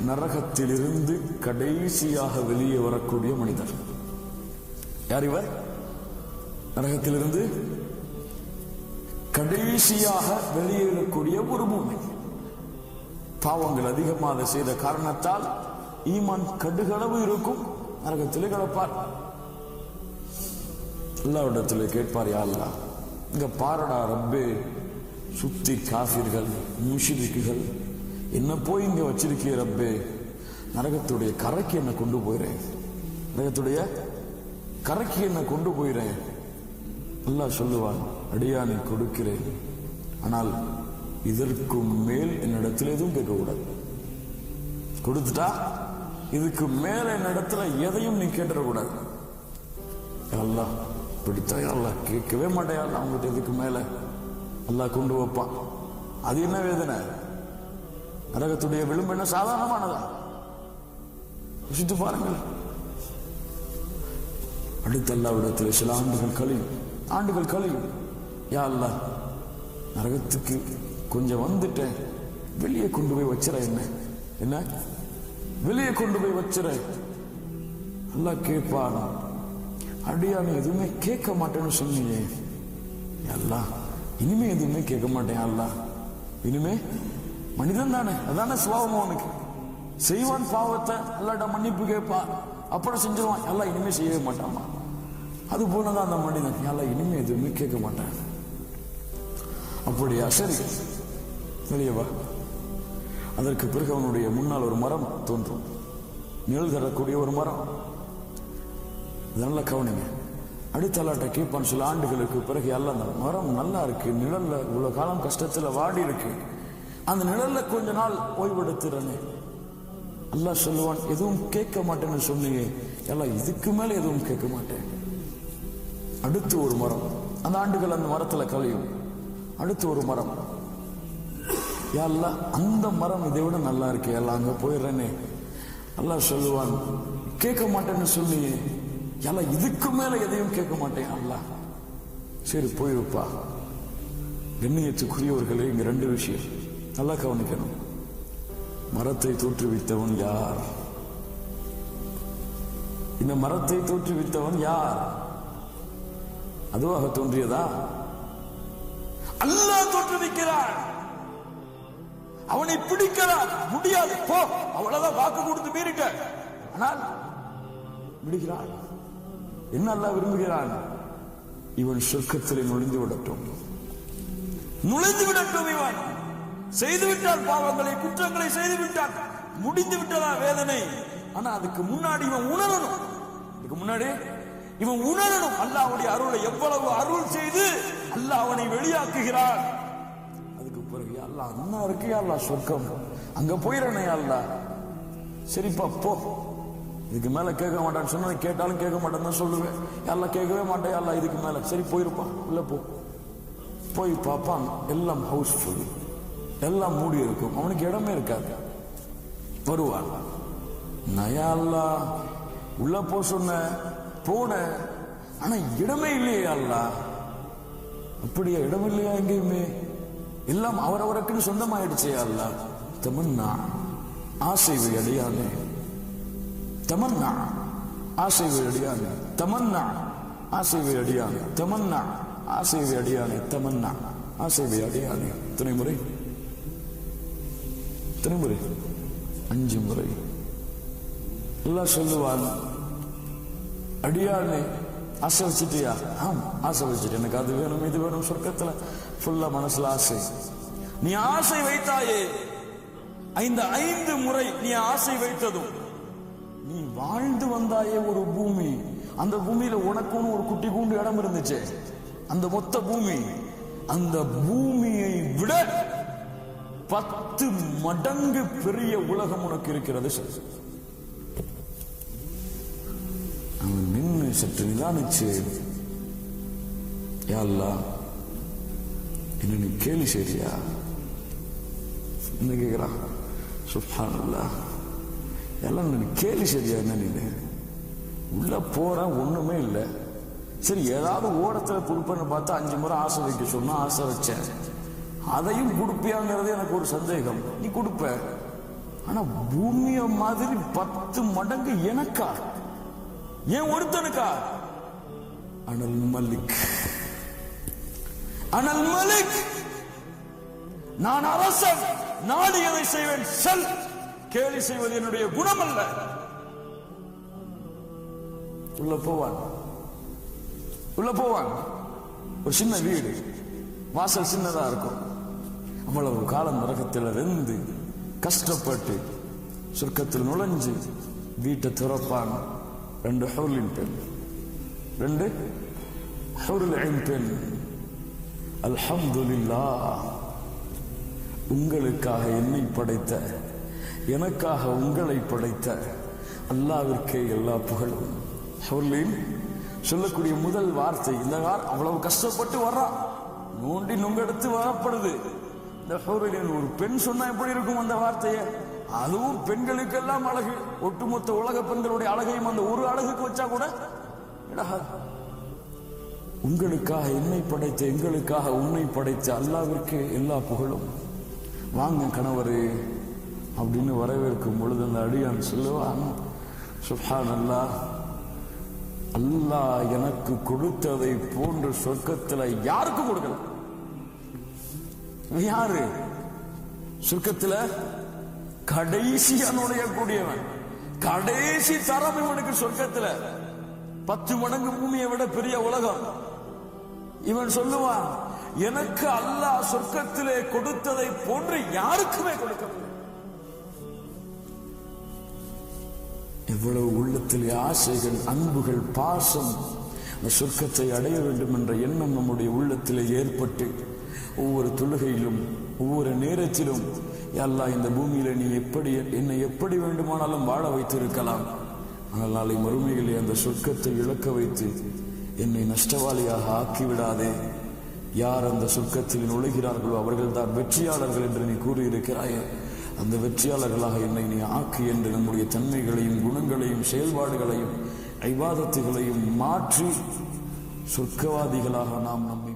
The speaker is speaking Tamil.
நரகத்திலிருந்து கடைசியாக வெளியே வரக்கூடிய மனிதர் யார் இவர்? நரகத்திலிருந்து கடைசியாக வெளியேறக்கூடிய ஒரு பூமி. பாவங்கள் அதிகமாக செய்த காரணத்தால் ஈமான் கடுகளவு இருக்கும், நரகத்திலே கிடப்பார். அல்லாஹ்விடத்திலே கேட்பார், யா அல்லாஹ், இங்க பாரடா ரப்பே, சுத்தி காஃபிர்கள் முஷ்ரிக்குகள், என்ன போய் இங்க வச்சிருக்கிய ரப்பே, நரகத்துடைய கரைக்கு என்ன கொண்டு போயிறேன், நரகத்துடைய கரைக்கு என்ன கொண்டு போயிறேன். அல்லாஹ் சொல்லுவான், அடியானை கொடுக்கிறேன், ஆனால் இதற்கு மேல் என்னிடத்தில் எதுவும் கேட்கக்கூடாது. கொடுத்துட்டா இதுக்கு மேல என்னிடத்துல எதையும் நீ கேட்டுறக்கூடாது. அல்லாஹ் பிடித்தா அல்லாஹ் கேட்கவே மாட்டேன், அவங்ககிட்ட இதுக்கு மேல அல்லாஹ் கொண்டு வைப்பான். அது என்ன வேதனை? நரகத்துடைய விளிம்பு என்ன சாதாரணமானதா? யோசித்து பாருங்கள். அடுத்த அல்லாஹ்விடத்தில் சில ஆண்டுகள் கழியும். யா அல்லாஹ், நரகத்துக்கு கொஞ்சம் வந்துட்டேன், வெளியே கொண்டு போய் வச்சிர, என்ன வெளியே கொண்டு போய் வச்சிர. அல்லாஹ் கேட்பான், அடியானே எதுவுமே கேட்க மாட்டேன்னு சொன்னீங்க, அல்லாஹ் இனிமே எதுவுமே கேட்க மாட்டேன். அல்லாஹ் இனிமே மனிதன் தானே, அதான சுபாவம் அவனுக்கு, செய்வான் பாவத்தை, அல்லாட்ட மன்னிப்பு கேட்பா, அப்புறம் செஞ்சிருவான். எல்லாம் இனிமே செய்யவே மாட்டாமா. அது போலதான் அந்த மனிதன், எல்லாம் இனிமே எதுவுமே கேட்க மாட்டேன். அப்படியா, சரி வெளியே வா. அதற்கு பிறகு அவனுடைய முன்னால் ஒரு மரம் தோன்றும், நிழல் தரக்கூடிய ஒரு மரம். இதெல்லாம் கவனிங்க. அடுத்த அல்லாட்ட கேட்பான், சில ஆண்டுகளுக்கு பிறகு, எல்லாம் அந்த மரம் நல்லா இருக்கு, நிழல்ல இவ்வளவு காலம் கஷ்டத்துல வாடி இருக்கு, அந்த நிழல்ல கொஞ்ச நாள் ஓய்வெடுத்துறனே. அல்லாஹ் சொல்லுவான், எதுவும் கேட்க மாட்டேன்னு சொன்னீங்க, எல்லாம் இதுக்கு மேல எதுவும் கேட்க மாட்டேன். அடுத்து ஒரு மரம், அந்த ஆண்டுகள் அந்த மரத்துல கழியும். அடுத்து ஒரு மரம், யா அல்லாஹ் அந்த மரம் இதை விட நல்லா இருக்கு, எல்லாம் அங்க போயிடுறேனே. அல்லாஹ் சொல்லுவான், கேட்க மாட்டேன்னு சொன்னீங்க, எல்லாம் இதுக்கு மேல எதையும் கேட்க மாட்டேன். அல்லாஹ் சரி போயிருப்பா. கண்ணியத்துக்குரியவர்களே, இங்க ரெண்டு விஷயம் நல்லா கவனிக்கணும். மரத்தை தோற்றுவித்தவன் யார்? இந்த மரத்தை தோற்றுவித்தவன் யார்? அதுவாக தோன்றியதா? அல்லாஹ் தோற்றுவிக்கிறான். அவனை பிடிக்கிறான், முடியாது போ, அவ்வளவுதான், வாக்கு கொடுத்து மீறிட்ட. ஆனால் பிடிக்கிறான். என்ன அல்லாஹ் விரும்புகிறான்? இவன் சொர்க்கத்திலே நுழைந்து விடட்டும். இவன் செய்துவிட்டான், பாவங்களை குற்றங்களை செய்து விட்டான், முடிந்து விட்டதா வேதனை. ஆனா அதுக்கு முன்னாடி இவன் உணரணும். அல்லாஹ்வுடைய அருளை எவ்வளவு அருள் செய்து அல்லாஹ் அவனை வெளியாக்குகிறான். அதுக்கு பிறகு அல்லாஹ் அண்ணா இருக்கு, அல்லாஹ் சொர்க்கம், அங்க போயிடனே. அல்லாஹ் சரிப்பா போ, இதுக்கு மேல கேட்க மாட்டான்னு சொன்னா, கேட்டாலும் கேட்க மாட்டேன்னு தான் சொல்லுவேன். எல்லாம் கேட்கவே மாட்டேன், எல்லாம் இதுக்கு மேல சரி போயிருப்பான். உள்ள போய் பார்ப்பான், எல்லாம் ஹவுஸ்ஃபுல், எல்லாம் மூடி இருக்கும், அவனுக்கு இடமே இருக்காது. வருவான், நயா அல்லாஹ் உள்ள போ சொன்ன, போன, ஆனா இடமே இல்லையே அல்லாஹ். அப்படியா, இடம் இல்லையா எங்கேயுமே? எல்லாம் அவரவருக்குன்னு சொந்தமாயிடுச்சே அல்லாஹ். தமன்னா ஆசைவை அடையானே, தமன்னா ஆசைவை அடியானே, தமன்னா ஆசைவை அடியானே, தமன்னா ஆசைவை அடியானே, தமன்னா ஆசைவை அடியானே. எத்தனை முறை? 5 முறை. அல்லாஹ் சொல்லுவான், அடியானே ஆசை வச்சுட்டியா? ஆம், ஆசை வச்சுட்டு, எனக்கு அது வேணும் இது வேணும், சொர்க்கத்துல ஃபுல்லா மனசுல ஆசை. நீ ஆசை வைத்தாயே, 5 முறை நீ ஆசை வைத்ததும், நீ வாழ்ந்து வந்தாயே ஒரு பூமி, அந்த பூமியில உனக்குன்னு ஒரு குட்டி கூண்டு இடம் இருந்துச்சு, அந்த மொத்த பூமி, அந்த பூமியை விட 10 மடங்கு பெரிய உலகம் உனக்கு இருக்கிறது. அவன் நின்று சற்று நிதானிச்சு, யா அல்லாஹ் என்ன நீ கேலி சரியா என்ன கேக்குறான்? சுப்ஹானல்லாஹ், எல்லாம் நீ கேலி சரியா? என்ன நீ உள்ள போற ஒண்ணுமே இல்லை, சரி ஏதாவது ஓரத்துல கொடுப்பேன்னு பார்த்தா 5 முறை ஆசை வைக்க சொன்னா ஆசை வச்சேன், அதையும் கொடுப்பியாங்கிறது எனக்கு ஒரு சந்தேகம். நீ கொடுப்ப, ஆனா பூமிய மாதிரி 10 மடங்கு எனக்கா? ஏன் ஒருத்தனுக்கா? அனல் மலிக், அனல் மலிக், நான் அரசன், நாடியதை செய்வேன். செல், கேலி செய்வது என்னுடைய குணம் அல்ல. உள்ள போவான், உள்ள போவான். ஒரு சின்ன வீடு, வாசல் சின்னதா இருக்கும். அவ்வளவு காலம் நரகத்தில் இருந்து கஷ்டப்பட்டு சொர்க்கத்தில் நுழைஞ்சு வீட்டை துறப்பான். 2 ஹூரின் பெண், 2 ஹூரின் பெண். அல்ஹம்துலில்லாஹ், உங்களுக்காக என்னை படைத்த, எனக்காக உங்களை படைத்த அல்லாஹ்விற்கே எல்லா புகழும். ஹூரின் சொல்லக்கூடிய முதல் வார்த்தை இந்த அவ்வளவு கஷ்டப்பட்டு வர்றா, நோண்டி நுங்கெடுத்து வரப்படுது. இந்த ஹூரின் ஒரு பெண் சொன்னா எப்படி இருக்கும் அந்த வார்த்தையை? அதுவும் பெண்களுக்கெல்லாம் அழகு, ஒட்டுமொத்த உலக பெண்களுடைய அழகையும் அந்த ஒரு அழகுக்கு வச்சா கூட உங்களுக்காக என்னை படைத்த, எங்களுக்காக உன்னை படைத்த அல்லாஹ்விற்கு எல்லா புகழும். வாங்க கணவரே அப்படின்னு வரவேற்கும் பொழுது அந்த அடியான் சொல்லுவான், சுப்ஹானல்லாஹ், அல்லாஹ் எனக்கு கொடுத்ததை போன்று சொர்க்கத்தில் யாருக்கும் கொடுக்கல. யாரு சொர்க்கத்தில் கடைசியா நுழையக்கூடியவன், கடைசி தரம் இவனுக்கு சொர்க்கத்தில் 10 மடங்கு பூமியை விட பெரிய உலகம். இவன் சொல்லுவான், எனக்கு அல்லாஹ் சொர்க்கத்திலே கொடுத்ததை போன்று யாருக்குமே கொடுக்கவில்லை. எவ்வளவு உள்ளத்திலே ஆசைகள், அன்புகள், பாசம், அந்த சொர்க்கத்தை அடைய வேண்டும் என்ற எண்ணம் நம்முடைய உள்ளத்திலே ஏற்பட்டு ஒவ்வொரு தொழுகையிலும் ஒவ்வொரு நேரத்திலும், அல்லாஹ் இந்த பூமியில நீ என்னை எப்படி வேண்டுமானாலும் வாழ வைத்திருக்கலாம், ஆனால் நாளை மறுமையிலே அந்த சொர்க்கத்தை இழக்க வைத்து என்னை நஷ்டவாளியாக ஆக்கிவிடாதே. யார் அந்த சொர்க்கத்தில் நுழைகிறார்களோ அவர்கள் தான் வெற்றியாளர்கள் என்று நீ கூறியிருக்கிறாயே, அந்த வெற்றியாளர்களாக என்னை நீ ஆக்கு என்று நம்முடைய தன்மைகளையும் குணங்களையும் செயல்பாடுகளையும் இபாதத்துகளையும் மாற்றி சொர்க்கவாதிகளாக நாம் நம்மை